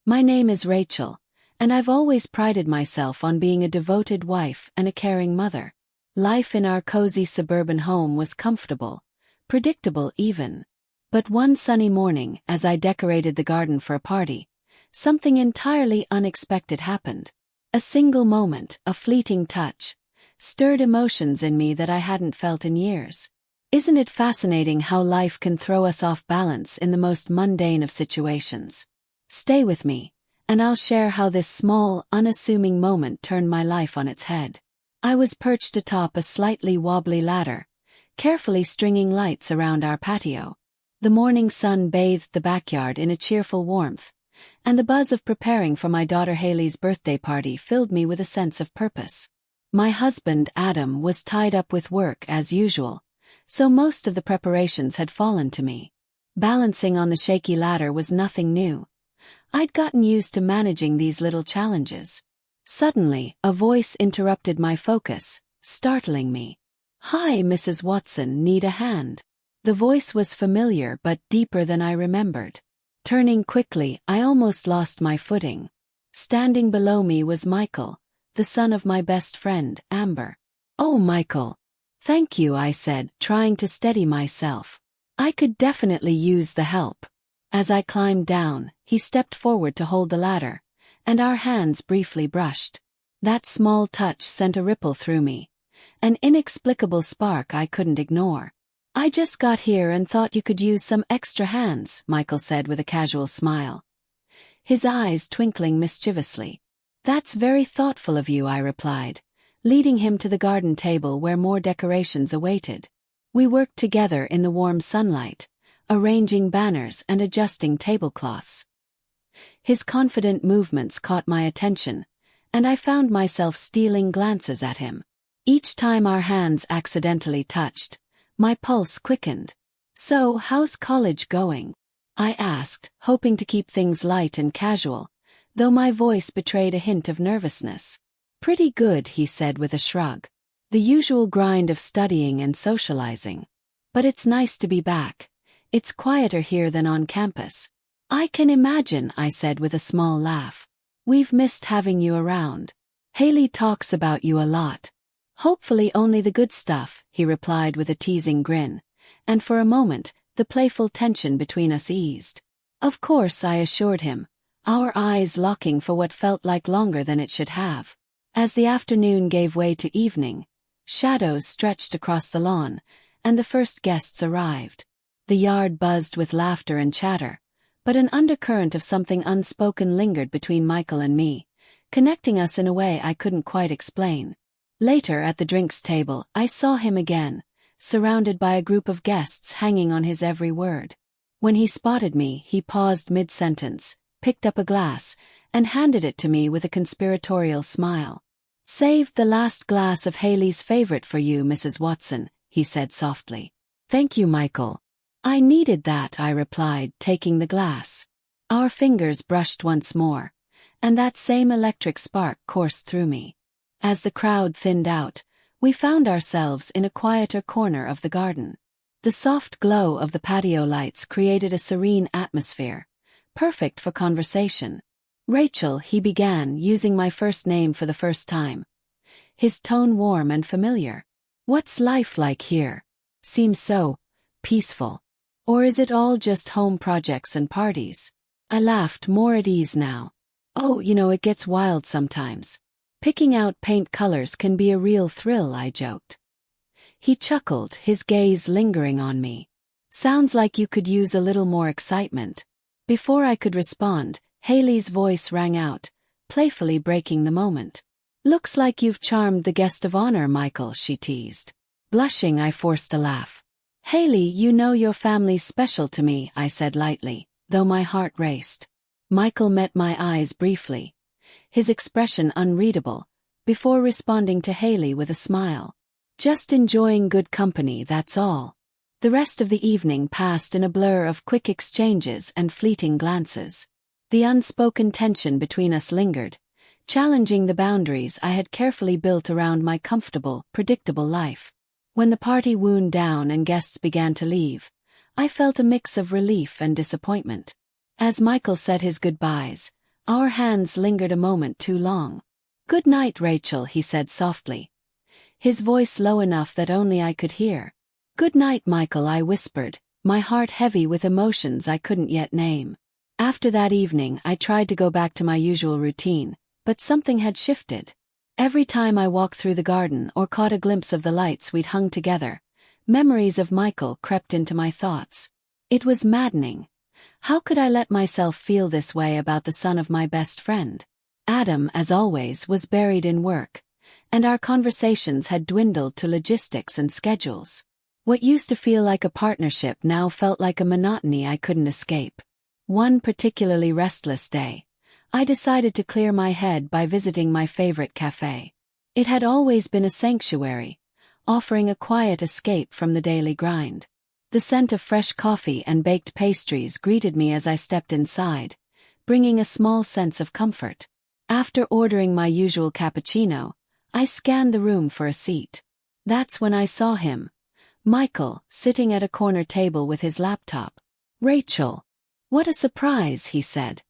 My name is Rachel, and I've always prided myself on being a devoted wife and a caring mother. Life in our cozy suburban home was comfortable, predictable even. But one sunny morning, as I decorated the garden for a party, something entirely unexpected happened. A single moment, a fleeting touch, stirred emotions in me that I hadn't felt in years. Isn't it fascinating how life can throw us off balance in the most mundane of situations? Stay with me, and I'll share how this small, unassuming moment turned my life on its head. I was perched atop a slightly wobbly ladder, carefully stringing lights around our patio. The morning sun bathed the backyard in a cheerful warmth, and the buzz of preparing for my daughter Haley's birthday party filled me with a sense of purpose. My husband, Adam, was tied up with work as usual, so most of the preparations had fallen to me. Balancing on the shaky ladder was nothing new. I'd gotten used to managing these little challenges. Suddenly, a voice interrupted my focus, startling me. "Hi, Mrs. Watson, need a hand?" The voice was familiar but deeper than I remembered. Turning quickly, I almost lost my footing. Standing below me was Michael, the son of my best friend, Amber. "Oh, Michael. Thank you," I said, trying to steady myself. I could definitely use the help. As I climbed down, he stepped forward to hold the ladder, and our hands briefly brushed. That small touch sent a ripple through me, an inexplicable spark I couldn't ignore. "I just got here and thought you could use some extra hands," Michael said with a casual smile, his eyes twinkling mischievously. "That's very thoughtful of you," I replied, leading him to the garden table where more decorations awaited. We worked together in the warm sunlight, arranging banners and adjusting tablecloths. His confident movements caught my attention, and I found myself stealing glances at him. Each time our hands accidentally touched, my pulse quickened. "So, how's college going?" I asked, hoping to keep things light and casual, though my voice betrayed a hint of nervousness. "Pretty good," he said with a shrug. "The usual grind of studying and socializing. But it's nice to be back. It's quieter here than on campus." "I can imagine," I said with a small laugh. "We've missed having you around. Haley talks about you a lot." "Hopefully only the good stuff," he replied with a teasing grin, and for a moment, the playful tension between us eased. "Of course," I assured him, our eyes locking for what felt like longer than it should have. As the afternoon gave way to evening, shadows stretched across the lawn, and the first guests arrived. The yard buzzed with laughter and chatter, but an undercurrent of something unspoken lingered between Michael and me, connecting us in a way I couldn't quite explain. Later at the drinks table, I saw him again, surrounded by a group of guests hanging on his every word. When he spotted me, he paused mid-sentence, picked up a glass, and handed it to me with a conspiratorial smile. "Saved the last glass of Haley's favorite for you, Mrs. Watson," he said softly. "Thank you, Michael. I needed that," I replied, taking the glass. Our fingers brushed once more, and that same electric spark coursed through me. As the crowd thinned out, we found ourselves in a quieter corner of the garden. The soft glow of the patio lights created a serene atmosphere, perfect for conversation. "Rachel," he began, using my first name for the first time, his tone warm and familiar. "What's life like here? Seems so peaceful. Or is it all just home projects and parties?" I laughed, more at ease now. "Oh, it gets wild sometimes. Picking out paint colors can be a real thrill," I joked. He chuckled, his gaze lingering on me. "Sounds like you could use a little more excitement." Before I could respond, Haley's voice rang out, playfully breaking the moment. "Looks like you've charmed the guest of honor, Michael," she teased. Blushing, I forced a laugh. "Haley, your family's special to me," I said lightly, though my heart raced. Michael met my eyes briefly, his expression unreadable, before responding to Haley with a smile. "Just enjoying good company, that's all." The rest of the evening passed in a blur of quick exchanges and fleeting glances. The unspoken tension between us lingered, challenging the boundaries I had carefully built around my comfortable, predictable life. When the party wound down and guests began to leave, I felt a mix of relief and disappointment. As Michael said his goodbyes, Our hands lingered a moment too long. "Good night, Rachel," he said softly, his voice low enough that only I could hear. "Good night, Michael," I whispered, my heart heavy with emotions I couldn't yet name. After that evening, I tried to go back to my usual routine, but something had shifted. Every time I walked through the garden or caught a glimpse of the lights we'd hung together, memories of Michael crept into my thoughts. It was maddening. How could I let myself feel this way about the son of my best friend? Adam, as always, was buried in work, and our conversations had dwindled to logistics and schedules. What used to feel like a partnership now felt like a monotony I couldn't escape. One particularly restless day, I decided to clear my head by visiting my favorite cafe. It had always been a sanctuary, offering a quiet escape from the daily grind. The scent of fresh coffee and baked pastries greeted me as I stepped inside, bringing a small sense of comfort. After ordering my usual cappuccino, I scanned the room for a seat. That's when I saw him, Michael, sitting at a corner table with his laptop. "Rachel, what a surprise," he said,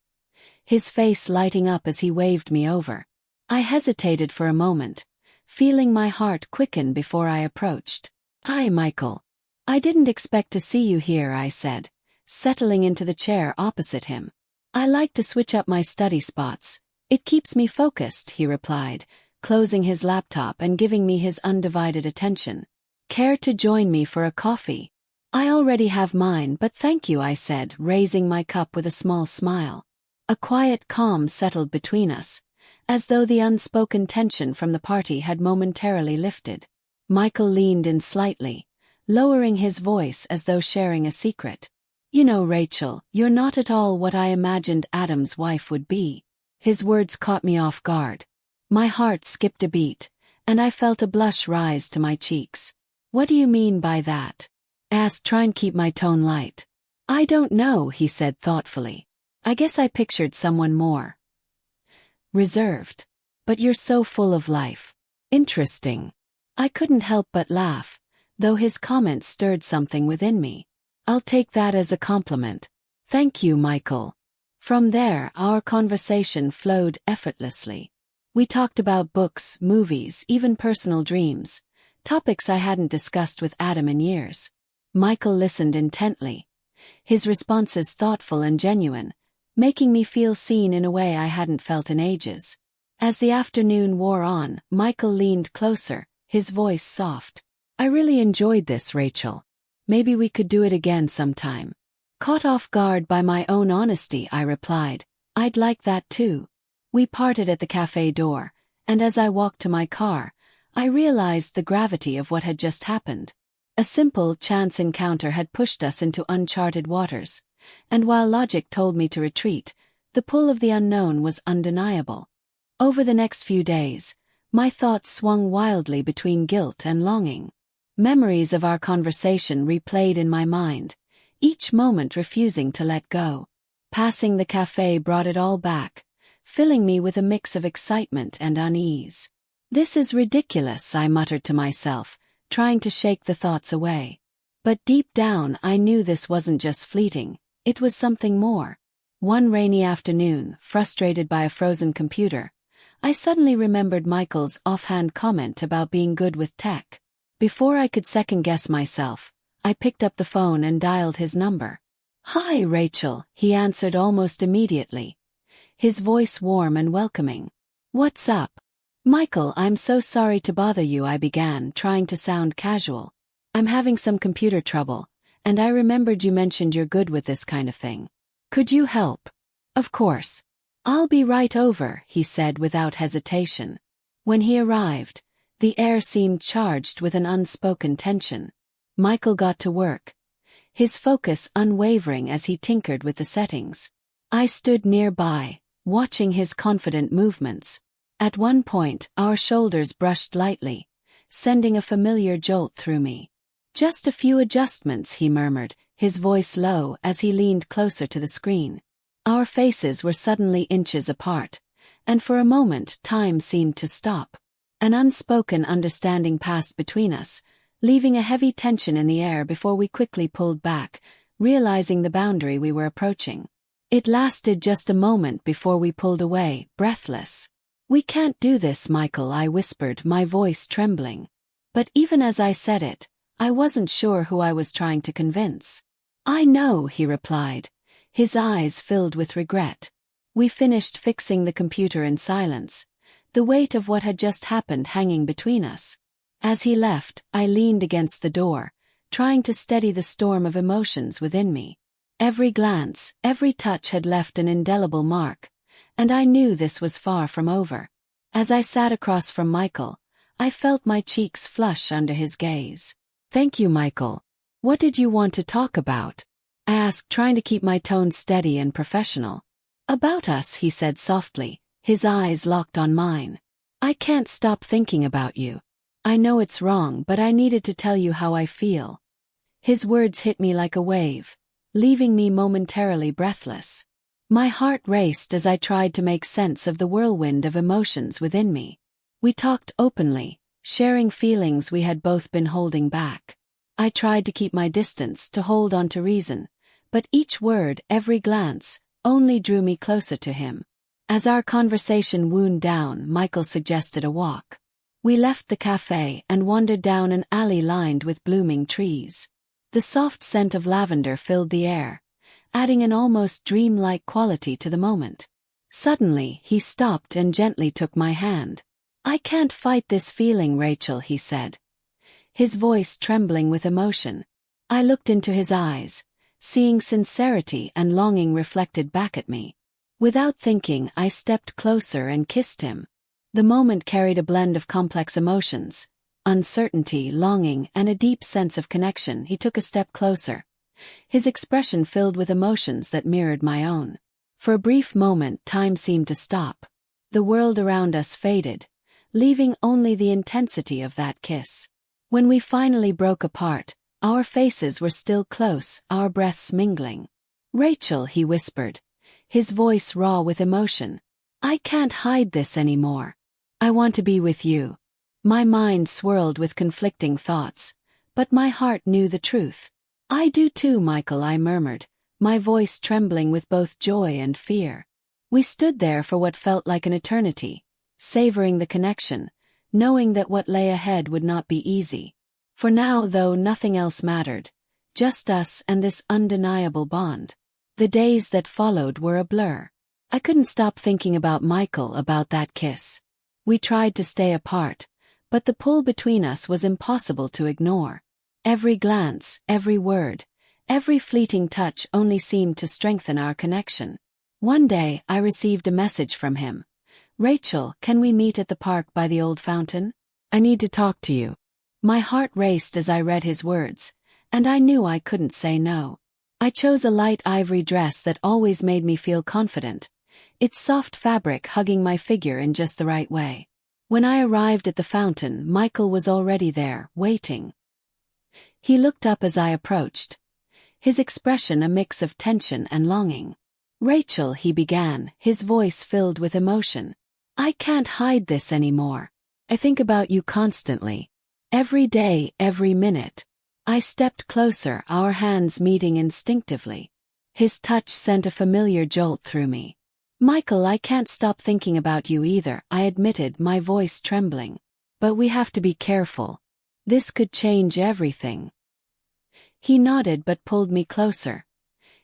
his face lighting up as he waved me over. I hesitated for a moment, feeling my heart quicken before I approached. "Hi, Michael. I didn't expect to see you here," I said, settling into the chair opposite him. "I like to switch up my study spots. It keeps me focused," he replied, closing his laptop and giving me his undivided attention. "Care to join me for a coffee?" "I already have mine, but thank you," I said, raising my cup with a small smile. A quiet calm settled between us, as though the unspoken tension from the party had momentarily lifted. Michael leaned in slightly, lowering his voice as though sharing a secret. "You know, Rachel, you're not at all what I imagined Adam's wife would be." His words caught me off guard. My heart skipped a beat, and I felt a blush rise to my cheeks. "What do you mean by that?" I asked, trying to keep my tone light. "I don't know," he said thoughtfully. "I guess I pictured someone more reserved. But you're so full of life." "Interesting." I couldn't help but laugh, though his comment stirred something within me. "I'll take that as a compliment. Thank you, Michael." From there, our conversation flowed effortlessly. We talked about books, movies, even personal dreams, topics I hadn't discussed with Adam in years. Michael listened intently, his responses thoughtful and genuine, making me feel seen in a way I hadn't felt in ages. As the afternoon wore on, Michael leaned closer, his voice soft. "I really enjoyed this, Rachel. Maybe we could do it again sometime." Caught off guard by my own honesty, I replied, "I'd like that too." We parted at the cafe door, and as I walked to my car, I realized the gravity of what had just happened. A simple chance encounter had pushed us into uncharted waters, and while logic told me to retreat, the pull of the unknown was undeniable. Over the next few days, my thoughts swung wildly between guilt and longing. Memories of our conversation replayed in my mind, each moment refusing to let go. Passing the cafe brought it all back, filling me with a mix of excitement and unease. "This is ridiculous," I muttered to myself, trying to shake the thoughts away. But deep down I knew this wasn't just fleeting, it was something more. One rainy afternoon, frustrated by a frozen computer, I suddenly remembered Michael's offhand comment about being good with tech. Before I could second-guess myself, I picked up the phone and dialed his number. "Hi, Rachel," he answered almost immediately, his voice warm and welcoming. "What's up?" "Michael, I'm so sorry to bother you," I began, trying to sound casual. "I'm having some computer trouble, and I remembered you mentioned you're good with this kind of thing. Could you help?" "Of course. I'll be right over," he said without hesitation. When he arrived, the air seemed charged with an unspoken tension. Michael got to work, his focus unwavering as he tinkered with the settings. I stood nearby, watching his confident movements. At one point, our shoulders brushed lightly, sending a familiar jolt through me. "Just a few adjustments," he murmured, his voice low as he leaned closer to the screen. Our faces were suddenly inches apart, and for a moment time seemed to stop. An unspoken understanding passed between us, leaving a heavy tension in the air before we quickly pulled back, realizing the boundary we were approaching. It lasted just a moment before we pulled away, breathless. "We can't do this, Michael," I whispered, my voice trembling. But even as I said it, I wasn't sure who I was trying to convince. "I know," he replied, his eyes filled with regret. We finished fixing the computer in silence, the weight of what had just happened hanging between us. As he left, I leaned against the door, trying to steady the storm of emotions within me. Every glance, every touch had left an indelible mark, and I knew this was far from over. As I sat across from Michael, I felt my cheeks flush under his gaze. "Thank you, Michael. What did you want to talk about?" I asked, trying to keep my tone steady and professional. "About us," he said softly, his eyes locked on mine. "I can't stop thinking about you. I know it's wrong, but I needed to tell you how I feel." His words hit me like a wave, leaving me momentarily breathless. My heart raced as I tried to make sense of the whirlwind of emotions within me. We talked openly, sharing feelings we had both been holding back. I tried to keep my distance, to hold on to reason, but each word, every glance, only drew me closer to him. As our conversation wound down, Michael suggested a walk. We left the cafe and wandered down an alley lined with blooming trees. The soft scent of lavender filled the air, adding an almost dreamlike quality to the moment. Suddenly, he stopped and gently took my hand. "I can't fight this feeling, Rachel," he said, his voice trembling with emotion. I looked into his eyes, seeing sincerity and longing reflected back at me. Without thinking, I stepped closer and kissed him. The moment carried a blend of complex emotions, uncertainty, longing, and a deep sense of connection. He took a step closer, his expression filled with emotions that mirrored my own. For a brief moment, time seemed to stop. The world around us faded, leaving only the intensity of that kiss. When we finally broke apart, our faces were still close, our breaths mingling. "Rachel," he whispered, his voice raw with emotion, "I can't hide this anymore. I want to be with you." My mind swirled with conflicting thoughts, but my heart knew the truth. "I do too, Michael," I murmured, my voice trembling with both joy and fear. We stood there for what felt like an eternity, savoring the connection, knowing that what lay ahead would not be easy. For now, though, nothing else mattered, just us and this undeniable bond. The days that followed were a blur. I couldn't stop thinking about Michael, about that kiss. We tried to stay apart, but the pull between us was impossible to ignore. Every glance, every word, every fleeting touch only seemed to strengthen our connection. One day, I received a message from him. "Rachel, can we meet at the park by the old fountain? I need to talk to you." My heart raced as I read his words, and I knew I couldn't say no. I chose a light ivory dress that always made me feel confident, its soft fabric hugging my figure in just the right way. When I arrived at the fountain, Michael was already there, waiting. He looked up as I approached, his expression a mix of tension and longing. "Rachel," he began, his voice filled with emotion, "I can't hide this anymore. I think about you constantly. Every day, every minute." I stepped closer, our hands meeting instinctively. His touch sent a familiar jolt through me. "Michael, I can't stop thinking about you either," I admitted, my voice trembling. "But we have to be careful. This could change everything." He nodded but pulled me closer,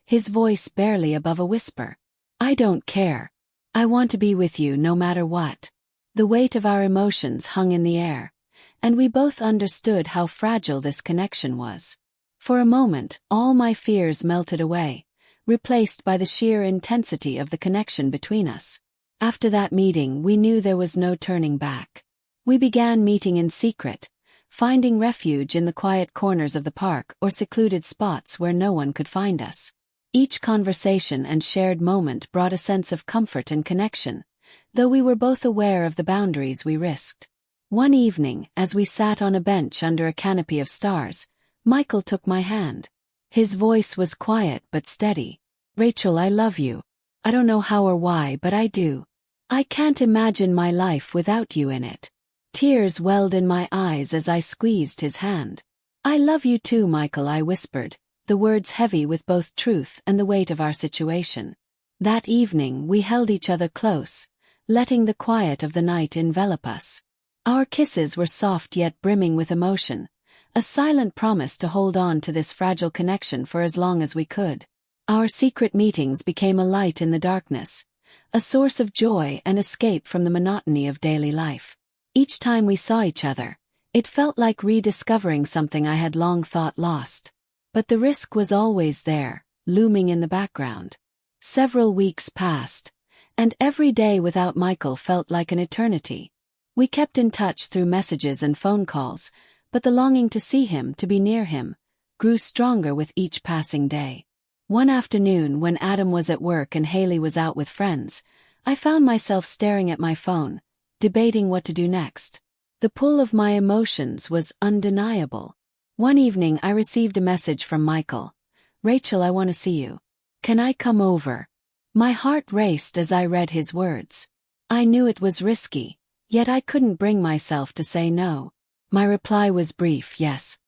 his voice barely above a whisper. "I don't care. I want to be with you no matter what." The weight of our emotions hung in the air, and we both understood how fragile this connection was. For a moment, all my fears melted away, replaced by the sheer intensity of the connection between us. After that meeting, we knew there was no turning back. We began meeting in secret, finding refuge in the quiet corners of the park or secluded spots where no one could find us. Each conversation and shared moment brought a sense of comfort and connection, though we were both aware of the boundaries we risked. One evening, as we sat on a bench under a canopy of stars, Michael took my hand. His voice was quiet but steady. "Rachel, I love you. I don't know how or why, but I do. I can't imagine my life without you in it." Tears welled in my eyes as I squeezed his hand. "I love you too, Michael," I whispered, the words heavy with both truth and the weight of our situation. That evening we held each other close, letting the quiet of the night envelop us. Our kisses were soft yet brimming with emotion, a silent promise to hold on to this fragile connection for as long as we could. Our secret meetings became a light in the darkness, a source of joy and escape from the monotony of daily life. Each time we saw each other, it felt like rediscovering something I had long thought lost. But the risk was always there, looming in the background. Several weeks passed, and every day without Michael felt like an eternity. We kept in touch through messages and phone calls, but the longing to see him, to be near him, grew stronger with each passing day. One afternoon, when Adam was at work and Haley was out with friends, I found myself staring at my phone, debating what to do next. The pull of my emotions was undeniable. One evening I received a message from Michael. "Rachel, I want to see you. Can I come over?" My heart raced as I read his words. I knew it was risky, yet I couldn't bring myself to say no. My reply was brief, yes.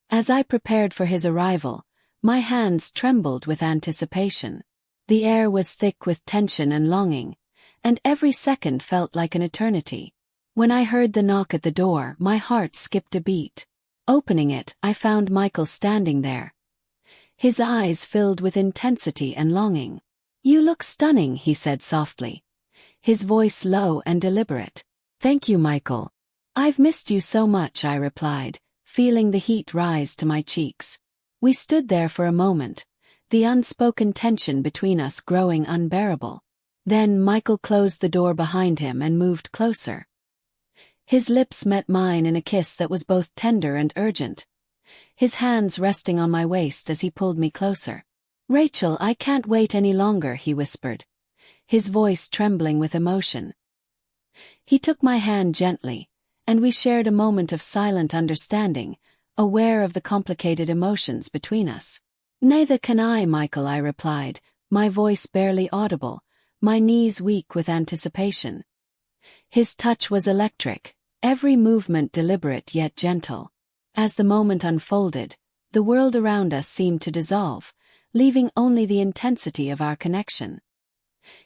As I prepared for his arrival, my hands trembled with anticipation. The air was thick with tension and longing, and every second felt like an eternity. When I heard the knock at the door, my heart skipped a beat. Opening it, I found Michael standing there. His eyes filled with intensity and longing. "You look stunning," he said softly, his voice low and deliberate. "Thank you, Michael. I've missed you so much," I replied, feeling the heat rise to my cheeks. We stood there for a moment, the unspoken tension between us growing unbearable. Then Michael closed the door behind him and moved closer. His lips met mine in a kiss that was both tender and urgent, his hands resting on my waist as he pulled me closer. "Rachel, I can't wait any longer," he whispered, his voice trembling with emotion. He took my hand gently, and we shared a moment of silent understanding, aware of the complicated emotions between us. "Neither can I, Michael," I replied, my voice barely audible, my knees weak with anticipation. His touch was electric, every movement deliberate yet gentle. As the moment unfolded, the world around us seemed to dissolve, leaving only the intensity of our connection.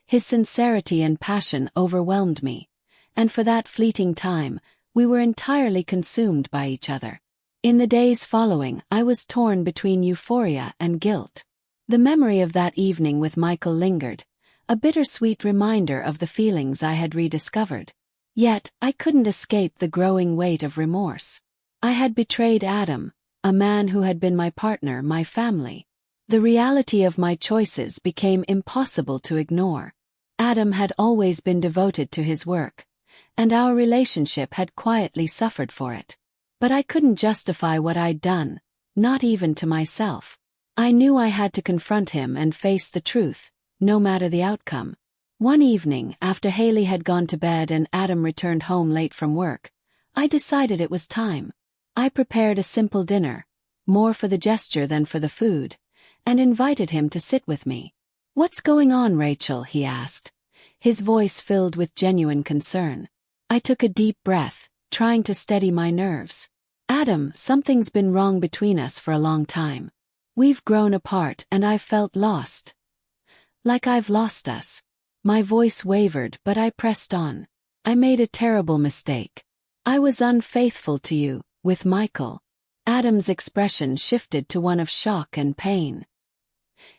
His sincerity and passion overwhelmed me, and for that fleeting time, we were entirely consumed by each other. In the days following, I was torn between euphoria and guilt. The memory of that evening with Michael lingered, a bittersweet reminder of the feelings I had rediscovered. Yet, I couldn't escape the growing weight of remorse. I had betrayed Adam, a man who had been my partner, my family. The reality of my choices became impossible to ignore. Adam had always been devoted to his work, and our relationship had quietly suffered for it. But I couldn't justify what I'd done, not even to myself. I knew I had to confront him and face the truth, no matter the outcome. One evening, after Haley had gone to bed and Adam returned home late from work, I decided it was time. I prepared a simple dinner, more for the gesture than for the food, and invited him to sit with me. "What's going on, Rachel?" he asked, his voice filled with genuine concern. I took a deep breath, trying to steady my nerves. "Adam, something's been wrong between us for a long time. We've grown apart and I've felt lost. Like I've lost us." My voice wavered, but I pressed on. "I made a terrible mistake. I was unfaithful to you, with Michael." Adam's expression shifted to one of shock and pain.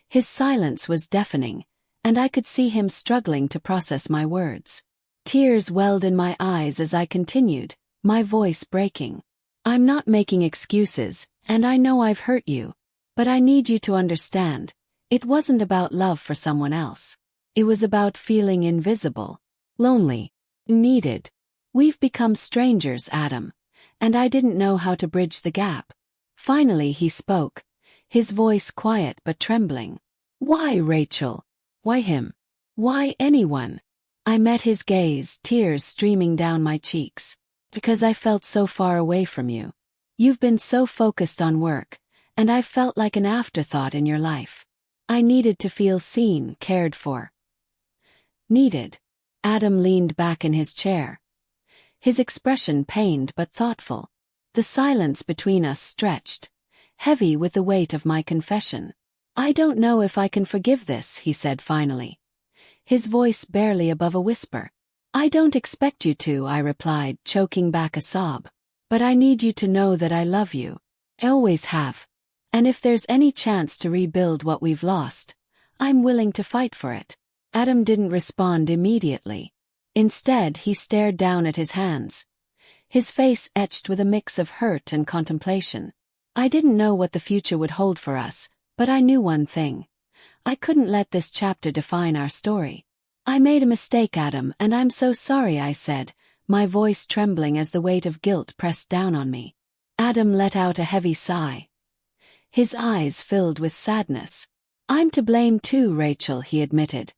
His silence was deafening, and I could see him struggling to process my words. Tears welled in my eyes as I continued, my voice breaking. "I'm not making excuses, and I know I've hurt you. But I need you to understand, it wasn't about love for someone else. It was about feeling invisible, lonely, needed. We've become strangers, Adam, and I didn't know how to bridge the gap." Finally he spoke, his voice quiet but trembling. "Why, Rachel? Why him? Why anyone?" I met his gaze, tears streaming down my cheeks. "Because I felt so far away from you. You've been so focused on work, and I felt like an afterthought in your life. I needed to feel seen, cared for. Needed." Adam leaned back in his chair, his expression pained but thoughtful. The silence between us stretched, heavy with the weight of my confession. I don't know if I can forgive this, he said finally, his voice barely above a whisper. I don't expect you to, I replied, choking back a sob. But I need you to know that I love you. I always have. And if there's any chance to rebuild what we've lost, I'm willing to fight for it. Adam didn't respond immediately. Instead, he stared down at his hands, his face etched with a mix of hurt and contemplation. I didn't know what the future would hold for us, but I knew one thing. I couldn't let this chapter define our story. I made a mistake, Adam, and I'm so sorry, I said, my voice trembling as the weight of guilt pressed down on me. Adam let out a heavy sigh, his eyes filled with sadness. I'm to blame too, Rachel, he admitted,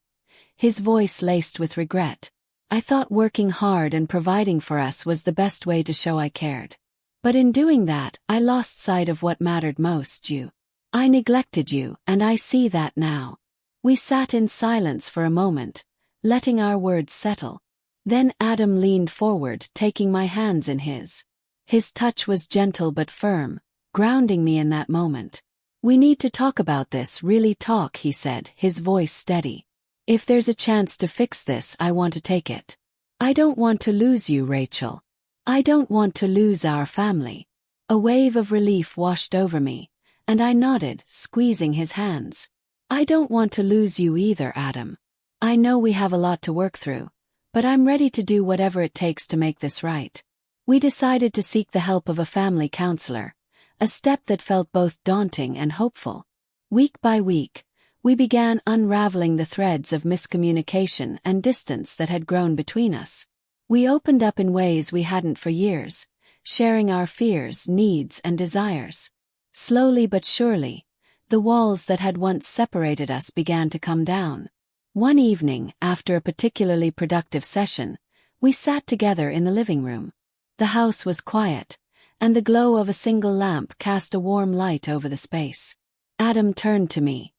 his voice laced with regret. I thought working hard and providing for us was the best way to show I cared. But in doing that, I lost sight of what mattered most, you. I neglected you, and I see that now. We sat in silence for a moment, letting our words settle. Then Adam leaned forward, taking my hands in his. His touch was gentle but firm, grounding me in that moment. We need to talk about this, really talk, he said, his voice steady. If there's a chance to fix this, I want to take it. I don't want to lose you, Rachel. I don't want to lose our family. A wave of relief washed over me, and I nodded, squeezing his hands. I don't want to lose you either, Adam. I know we have a lot to work through, but I'm ready to do whatever it takes to make this right. We decided to seek the help of a family counselor, a step that felt both daunting and hopeful. Week by week, we began unraveling the threads of miscommunication and distance that had grown between us. We opened up in ways we hadn't for years, sharing our fears, needs, and desires. Slowly but surely, the walls that had once separated us began to come down. One evening, after a particularly productive session, we sat together in the living room. The house was quiet, and the glow of a single lamp cast a warm light over the space. Adam turned to me,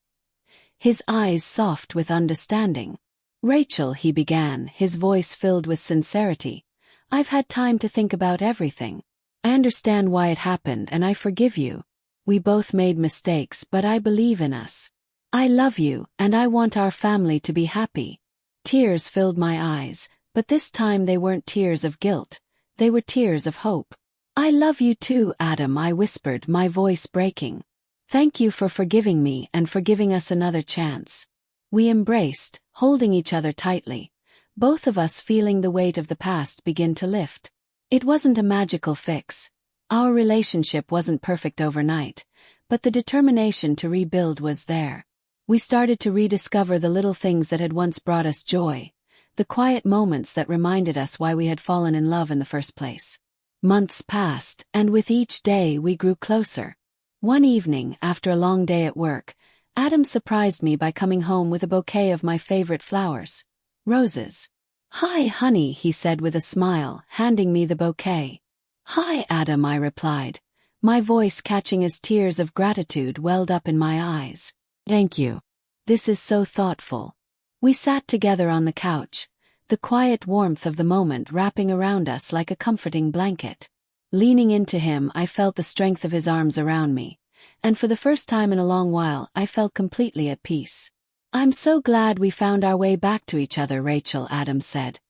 his eyes soft with understanding. Rachel, he began, his voice filled with sincerity, I've had time to think about everything. I understand why it happened and I forgive you. We both made mistakes, but I believe in us. I love you, and I want our family to be happy. Tears filled my eyes, but this time they weren't tears of guilt. They were tears of hope. I love you too, Adam, I whispered, my voice breaking. Thank you for forgiving me and for giving us another chance. We embraced, holding each other tightly, both of us feeling the weight of the past begin to lift. It wasn't a magical fix. Our relationship wasn't perfect overnight, but the determination to rebuild was there. We started to rediscover the little things that had once brought us joy, the quiet moments that reminded us why we had fallen in love in the first place. Months passed, and with each day we grew closer. One evening, after a long day at work, Adam surprised me by coming home with a bouquet of my favorite flowers, roses. Hi, honey, he said with a smile, handing me the bouquet. Hi, Adam, I replied, my voice catching as tears of gratitude welled up in my eyes. Thank you. This is so thoughtful. We sat together on the couch, the quiet warmth of the moment wrapping around us like a comforting blanket. Leaning into him, I felt the strength of his arms around me, and for the first time in a long while, I felt completely at peace. I'm so glad we found our way back to each other, Rachel, Adam said,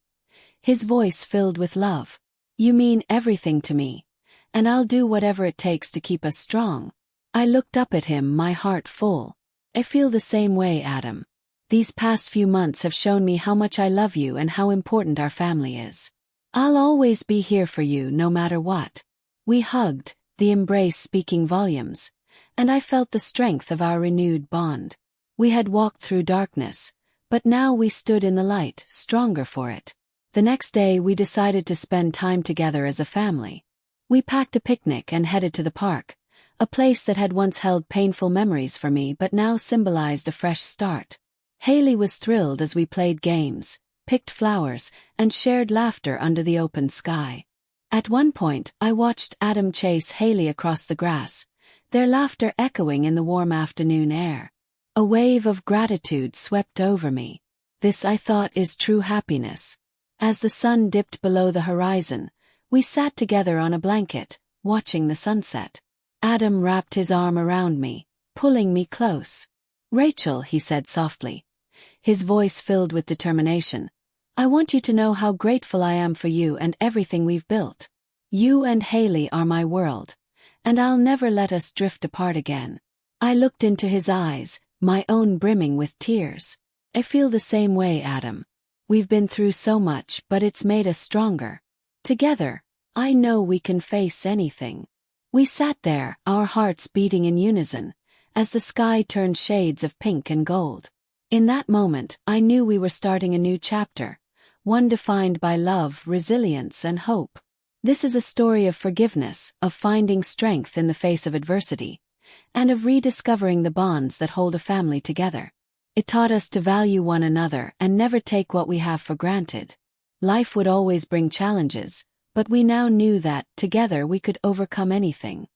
his voice filled with love. You mean everything to me, and I'll do whatever it takes to keep us strong. I looked up at him, my heart full. I feel the same way, Adam. These past few months have shown me how much I love you and how important our family is. I'll always be here for you no matter what. We hugged, the embrace speaking volumes, and I felt the strength of our renewed bond. We had walked through darkness, but now we stood in the light, stronger for it. The next day we decided to spend time together as a family. We packed a picnic and headed to the park, a place that had once held painful memories for me but now symbolized a fresh start. Haley was thrilled as we played games, picked flowers, and shared laughter under the open sky. At one point, I watched Adam chase Haley across the grass, their laughter echoing in the warm afternoon air. A wave of gratitude swept over me. This, I thought, is true happiness. As the sun dipped below the horizon, we sat together on a blanket, watching the sunset. Adam wrapped his arm around me, pulling me close. "Rachel," he said softly, his voice filled with determination, "I want you to know how grateful I am for you and everything we've built. You and Haley are my world, and I'll never let us drift apart again." I looked into his eyes, my own brimming with tears. "I feel the same way, Adam. We've been through so much, but it's made us stronger. Together, I know we can face anything." We sat there, our hearts beating in unison, as the sky turned shades of pink and gold. In that moment, I knew we were starting a new chapter, one defined by love, resilience, and hope. This is a story of forgiveness, of finding strength in the face of adversity, and of rediscovering the bonds that hold a family together. It taught us to value one another and never take what we have for granted. Life would always bring challenges, but we now knew that, together, we could overcome anything.